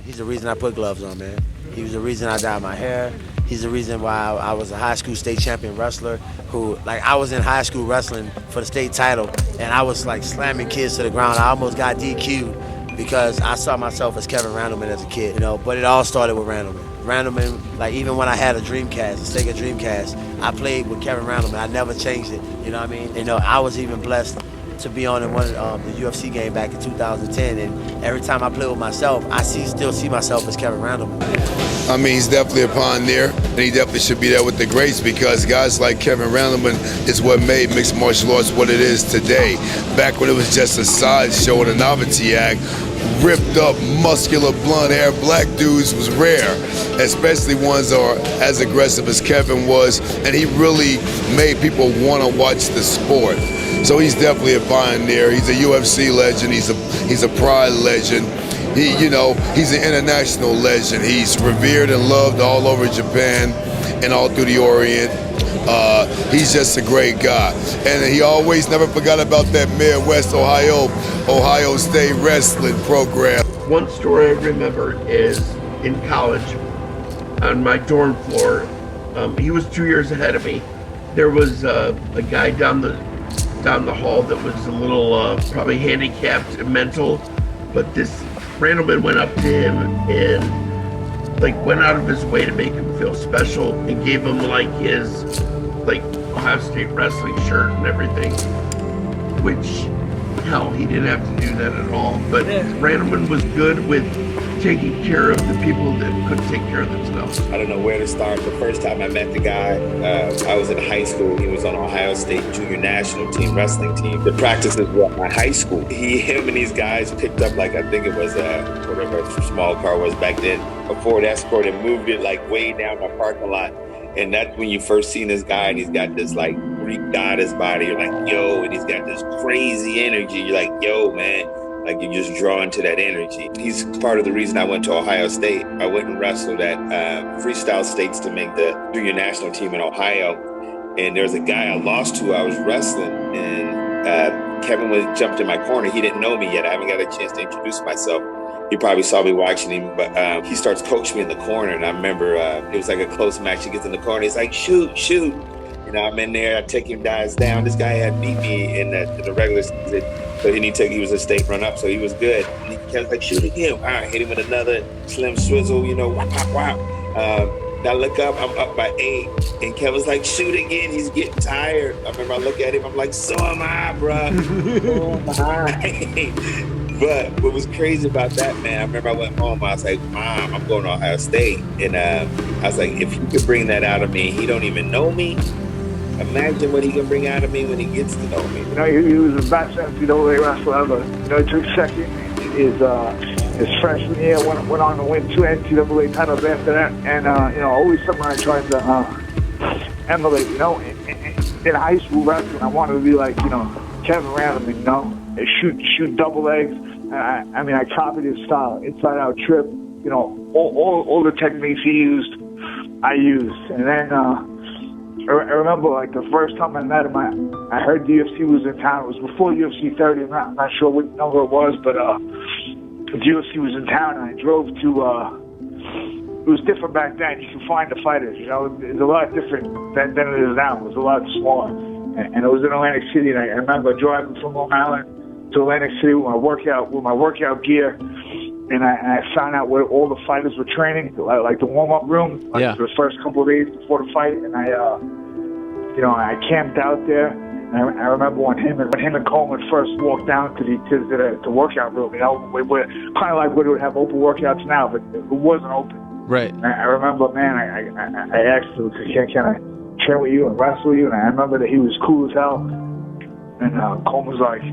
He's the reason I put gloves on, man. He was the reason I dyed my hair. He's the reason why I was a high school state champion wrestler who, like, I was in high school wrestling for the state title, and I was, like, slamming kids to the ground. I almost got DQ'd because I saw myself as Kevin Randleman as a kid, you know, but it all started with Randleman. Randleman, like, even when I had a Dreamcast, a Sega Dreamcast, I played with Kevin Randleman. I never changed it, you know what I mean? You know, I was even blessed to be on in one of the UFC game back in 2010, and every time I play with myself, I still see myself as Kevin Randleman. I mean, he's definitely a pioneer, and he definitely should be there with the greats, because guys like Kevin Randleman is what made mixed martial arts what it is today. Back when it was just a sideshow and a novelty act, ripped up, muscular, blonde hair black dudes was rare, especially ones that are as aggressive as Kevin was, and he really made people want to watch the sport. So he's definitely a pioneer. He's a UFC legend. He's a Pride legend. He's an international legend. He's revered and loved all over Japan and all through the Orient. He's just a great guy. And he always never forgot about that Midwest Ohio State wrestling program. One story I remember is in college on my dorm floor. He was 2 years ahead of me. There was a guy down the hall that was a little probably handicapped and mental, but this Randleman went up to him and like went out of his way to make him feel special and gave him like his Ohio State wrestling shirt and everything, which hell, he didn't have to do that at all. But Randleman was good with taking care of the people that couldn't take care of themselves. I don't know where to start. The first time I met the guy, I was in high school. He was on Ohio State junior national team, wrestling team. The practices were at my high school. Him and these guys picked up, like, I think it was whatever a small car was back then, a Ford Escort, and moved it like way down my parking lot. And that's when you first seen this guy, and he's got this like Greek god his body. You're like, yo, and he's got this crazy energy. You're like, yo, man. Like, you're just drawn to that energy. He's part of the reason I went to Ohio State. I went and wrestled at freestyle states to make the junior national team in Ohio. And there was a guy I lost to. I was wrestling, and Kevin jumped in my corner. He didn't know me yet. I haven't got a chance to introduce myself. He probably saw me watching him, but he starts coaching me in the corner. And I remember it was like a close match. He gets in the corner. He's like, shoot. You know, I'm in there. I take him guys down. This guy had beat me in the regular season. So he was a state run-up, so he was good. And he kept like, shoot again. All right, hit him with another slim swizzle, whop, whop, whop. I look up, I'm up by 8. And Kevin's like, shoot again. He's getting tired. I remember I look at him, I'm like, so am I, bro. So am I. But what was crazy about that, man, I remember I went home, I was like, Mom, I'm going to Ohio State. And I was like, if you could bring that out of me, he don't even know me. Imagine what he can bring out of me when he gets to know me. He was the best NCAA wrestler ever. He took second his freshman year, went on to win 2 NCAA titles after that, and always something I tried to emulate. In high school wrestling, I wanted to be like Kevin Randleman. Shoot double legs. I copied his style, inside out trip. All the techniques he used, I used, and then. I remember, like, the first time I met him, I heard the UFC was in town. It was before UFC 30. I'm not sure what number it was, but the UFC was in town, and I drove to, it was different back then. You could find the fighters, It's a lot different than it is now. It was a lot smaller. And it was in Atlantic City, and I remember driving from Long Island to Atlantic City with my workout gear. And I found out where all the fighters were training, like the warm-up room, the first couple of days before the fight. And I camped out there. And I remember when him and Coleman first walked down to the workout room. We were kind of like we would have open workouts now, but it wasn't open. Right. And I remember, man, I asked him, can I train with you and wrestle you? And I remember that he was cool as hell. And Coleman was like,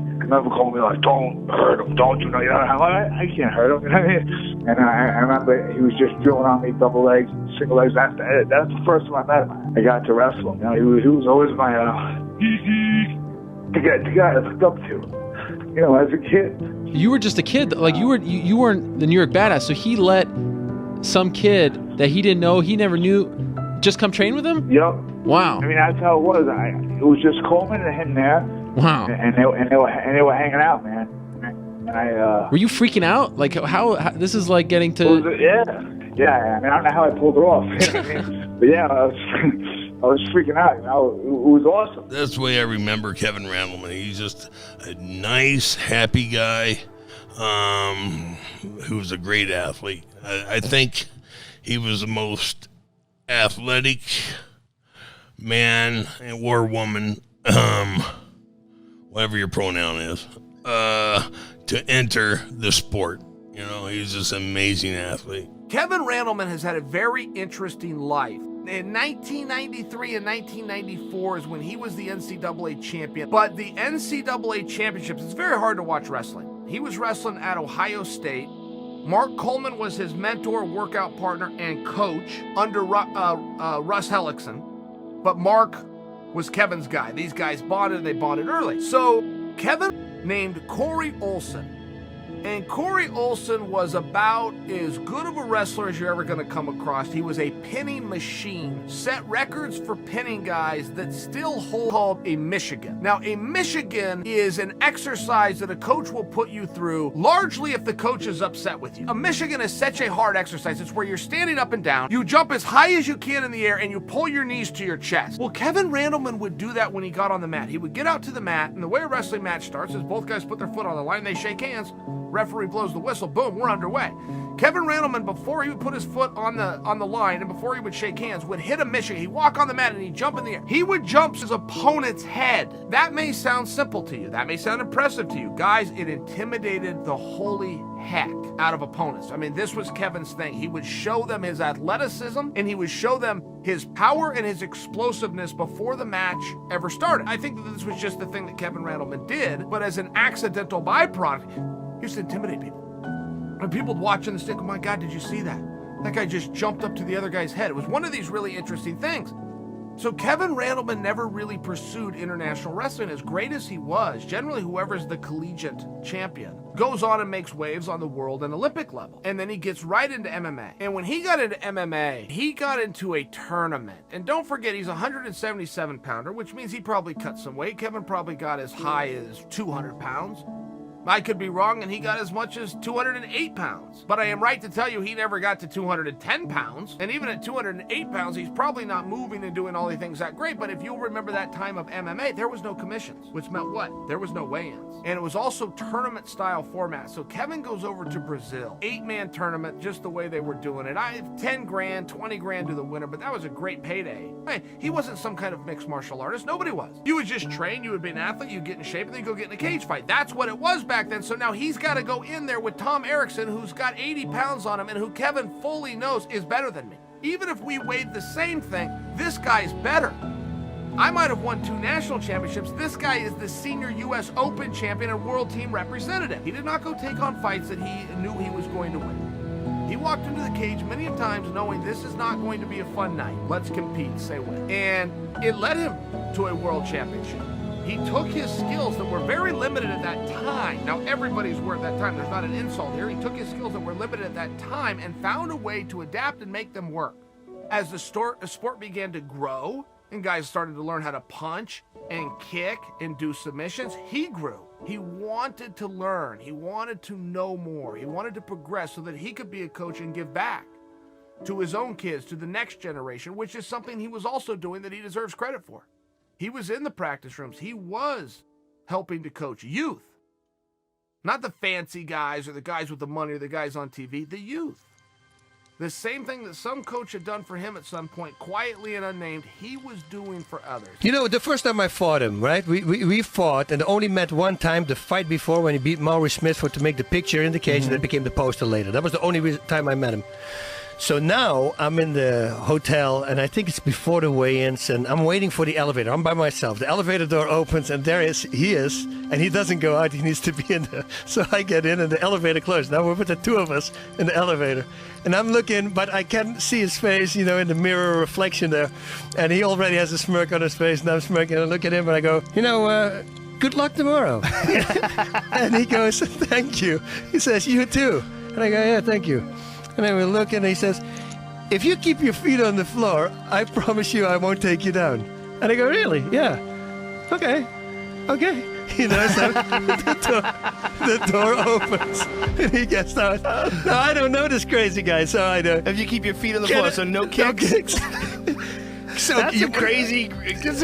don't hurt him, don't you know? I can't hurt him. And I remember he was just drilling on me double legs, single legs. That's the first time I met him. I got to wrestle him. He was always my the guy I looked up to. As a kid. You were just a kid. Like you weren't the New York Badass. So he let some kid that he didn't know, he never knew, just come train with him. Yep. Wow. That's how it was. It was just Coleman and him there. Wow. And they were hanging out, man. And Were you freaking out? Like how this is like getting to? Yeah. I mean, I don't know how I pulled it off. You know what I mean? But yeah, I was freaking out. You know, it was awesome. That's the way I remember Kevin Randleman. He's just a nice, happy guy who was a great athlete. I think he was the most athletic man or woman, whatever your pronoun is, to enter the sport. You know, he's just an amazing athlete. Kevin Randleman has had a very interesting life. In 1993 and 1994 is when he was the NCAA champion. But the NCAA championships, it's very hard to watch wrestling. He was wrestling at Ohio State. Mark Coleman was his mentor, workout partner, and coach under Russ Hellickson. But Mark was Kevin's guy. These guys bonded, they bonded early. So Kevin named Corey Olson. And Corey Olson was about as good of a wrestler as you're ever going to come across. He was a pinning machine, set records for pinning guys that still hold called a Michigan. Now, a Michigan is an exercise that a coach will put you through, largely if the coach is upset with you. A Michigan is such a hard exercise. It's where you're standing up and down, you jump as high as you can in the air, and you pull your knees to your chest. Well, Kevin Randleman would do that when he got on the mat. He would get out to the mat, and the way a wrestling match starts is both guys put their foot on the line, they shake hands. Referee blows the whistle, boom, we're underway. Kevin Randleman, before he would put his foot on the line and before he would shake hands, would hit a Michigan. He'd walk on the mat and he'd jump in the air. He would jump his opponent's head. That may sound simple to you. That may sound impressive to you. Guys, it intimidated the holy heck out of opponents. I mean, this was Kevin's thing. He would show them his athleticism and he would show them his power and his explosiveness before the match ever started. I think that this was just the thing that Kevin Randleman did, but as an accidental byproduct, he used to intimidate people. And people would watch in the stick, oh my God, did you see that? That guy just jumped up to the other guy's head. It was one of these really interesting things. So Kevin Randleman never really pursued international wrestling. As great as he was, generally whoever's the collegiate champion goes on and makes waves on the world and Olympic level. And then he gets right into MMA. And when he got into MMA, he got into a tournament. And don't forget, he's a 177 pounder, which means he probably cut some weight. Kevin probably got as high as 200 pounds. I could be wrong, and he got as much as 208 pounds. But I am right to tell you he never got to 210 pounds. And even at 208 pounds, he's probably not moving and doing all the things that great. But if you'll remember that time of MMA, there was no commissions, which meant what? There was no weigh-ins. And it was also tournament-style format. So Kevin goes over to Brazil. 8-man tournament, just the way they were doing it. 10 grand, 20 grand to the winner, but that was a great payday. Hey, he wasn't some kind of mixed martial artist. Nobody was. You would just train, you would be an athlete, you'd get in shape, and then you go get in a cage fight. That's what it was back then. So now he's got to go in there with Tom Erickson, who's got 80 pounds on him and who Kevin fully knows is better than me. Even if we weighed the same thing, this guy's better. I might have won 2 national championships. This guy is the senior U.S. Open champion and world team representative. He did not go take on fights that he knew he was going to win. He walked into the cage many times knowing this is not going to be a fun night. Let's compete, say when. And it led him to a world championship. He took his skills that were very limited at that time. Now, everybody's were at that time. There's not an insult here. He took his skills that were limited at that time and found a way to adapt and make them work. As the sport began to grow and guys started to learn how to punch and kick and do submissions, he grew. He wanted to learn. He wanted to know more. He wanted to progress so that he could be a coach and give back to his own kids, to the next generation, which is something he was also doing that he deserves credit for. He was in the practice rooms. He was helping to coach youth. Not the fancy guys or the guys with the money or the guys on TV, the youth. The same thing that some coach had done for him at some point, quietly and unnamed, he was doing for others. You know, the first time I fought him, right? We fought and only met one time, the fight before when he beat Maury Smith to make the picture in the cage and that became the poster later. That was the only time I met him. So now I'm in the hotel, and I think it's before the weigh-ins, and I'm waiting for the elevator. I'm by myself. The elevator door opens, and he is, and he doesn't go out. He needs to be in there. So I get in, and the elevator closes. Now we're with the 2 of us in the elevator. And I'm looking, but I can't see his face, you know, in the mirror reflection there. And he already has a smirk on his face, and I'm smirking. And I look at him, and I go, you know, good luck tomorrow. And he goes, thank you. He says, you too. And I go, yeah, thank you. And then we look, and he says, if you keep your feet on the floor, I promise you I won't take you down. And I go, really? Yeah. Okay. okay. You know, so the door opens and he gets out. Now, I don't know this crazy guy, so I know. If you keep your feet on the floor, so no kicks. So That's a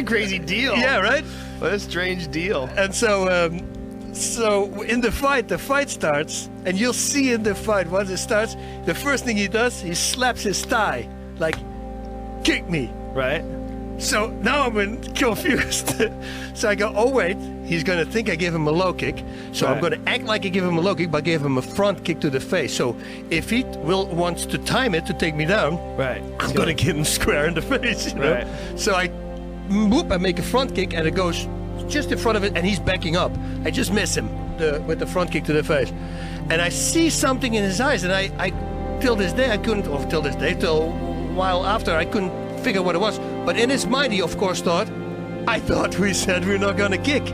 crazy deal. Yeah, right? What a strange deal. And so in the fight starts, and you'll see in the fight, once it starts, the first thing he does, he slaps his thigh, like, kick me. Right. So now I'm confused. So I go, oh wait, he's gonna think I give him a low kick. So I'm gonna act like I give him a low kick, but give him a front kick to the face. So if he wants to time it to take me down, I'm gonna get him square in the face. You know? So I make a front kick and it goes just in front of it, and he's backing up. I just miss him with the front kick to the face, and I see something in his eyes, and I till this day I couldn't, or till this day, till a while after I couldn't figure what it was. But in his mind, he of course thought, I thought we said we're not gonna kick,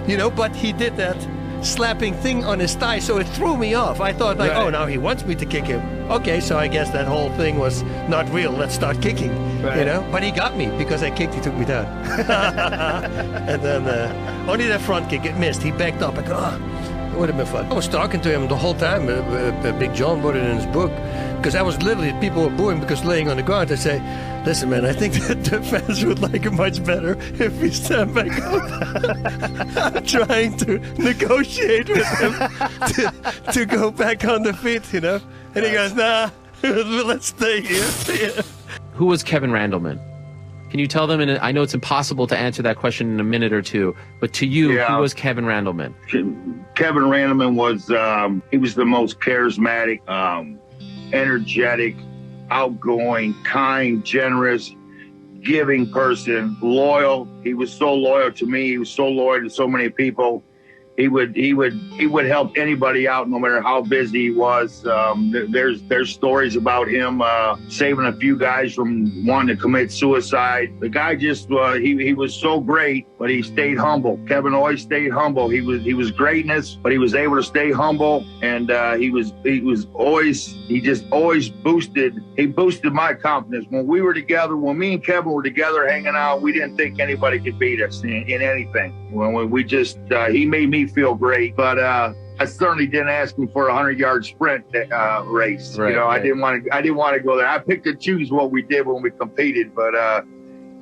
you know. But he did that slapping thing on his thigh, so it threw me off. I thought like, oh, now he wants me to kick him. Okay, so I guess that whole thing was not real. Let's start kicking, you know. But he got me because I kicked. He took me down, and then only that front kick, it missed. He backed up. I go, it would have been fun. I was talking to him the whole time. Big John wrote it in his book, because I was literally, people were booing because laying on the ground. I say, listen, man, I think that the fans would like it much better if we stand back up. I'm trying to negotiate with him to go back on the feet, you know. And he goes, nah, let's stay here. Who was Kevin Randleman? Can you tell them, and I know it's impossible to answer that question in a minute or two, but to you, who was Kevin Randleman? Kevin Randleman was, he was the most charismatic, energetic, outgoing, kind, generous, giving person, loyal. He was so loyal to me. He was so loyal to so many people. He would help anybody out, no matter how busy he was. There's stories about him saving a few guys from wanting to commit suicide. The guy just he was so great, but he stayed humble. Kevin always stayed humble. He was greatness, but he was able to stay humble, and he just always boosted my confidence. When we were together, when me and Kevin were together hanging out, we didn't think anybody could beat us in anything. When we just he made me feel great, but I certainly didn't ask him for a 100-yard sprint race. Right, you know, right. I didn't want to go there. I picked and choose what we did when we competed, but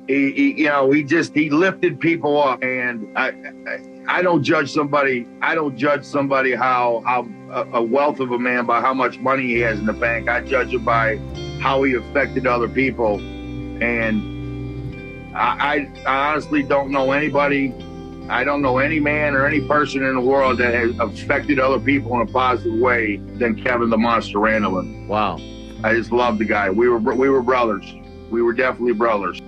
he lifted people up, and I don't judge somebody. I don't judge somebody how a wealth of a man by how much money he has in the bank. I judge him by how he affected other people, and I honestly don't know anybody. I don't know any man or any person in the world that has affected other people in a positive way than Kevin the Monster Randleman. Wow. I just love the guy. We were brothers. We were definitely brothers.